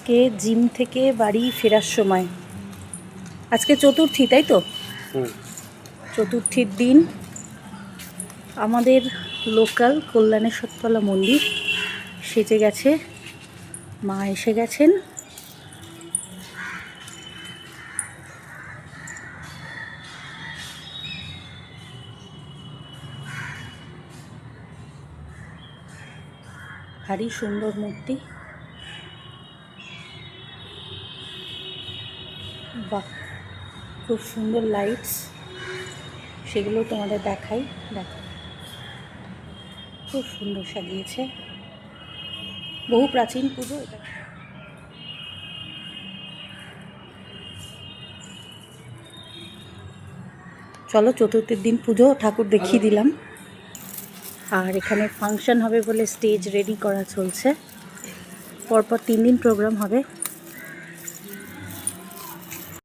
আজকে জিম থেকে বাড়ি ফেরার সময়, আজকে চতুর্থী, তাই তো? চতুর্থীর দিন আমাদের লোকাল কল্যাণেশ্বরতলা মন্দির সেজে গেছে, মা এসে গেছেন। ভারী সুন্দর মূর্তি, বাহ, খুব সুন্দর লাইটস, সেগুলো তোমাদের দেখাই। দেখো, খুব সুন্দর সাজিয়েছে, বহু প্রাচীন পুজো এটা। চলো, চতুর্থীর দিন পুজো, ঠাকুর দেখিয়ে দিলাম। আর এখানে ফাংশন হবে বলে স্টেজ রেডি করা চলছে, পরপর 3 দিন প্রোগ্রাম হবে।